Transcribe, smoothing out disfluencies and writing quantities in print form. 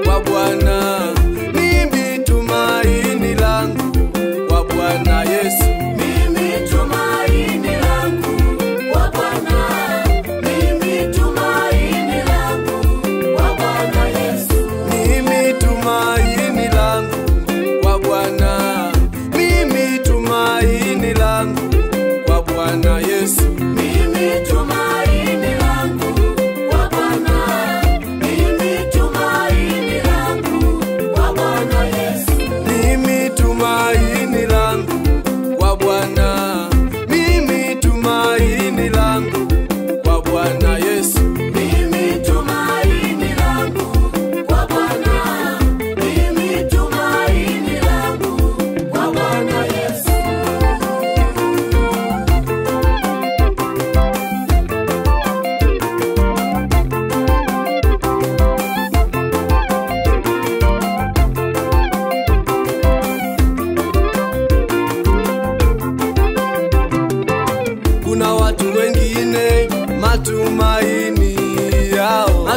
kwa Bwana. Mimi tumaini langu kwa Bwana Yesu. Mimi tumaini langu kwa Bwana. Mimi tumaini langu kwa Bwana Yesu. Mimi tumaini langu kwa Bwana. Mimi tumaini langu kwa Bwana Yesu. Mimi tumaini langu kwa Bwana. Mimi tumaini langu kwa Bwana Yesu. Mimi tumaini langu kwa Bwana. Mimi tumaini langu kwa Bwana Yesu. Mimi tumaini langu kwa Bwana. Mimi tumaini langu kwa Bwana Yesu. Kuna watu wengine matumaini yao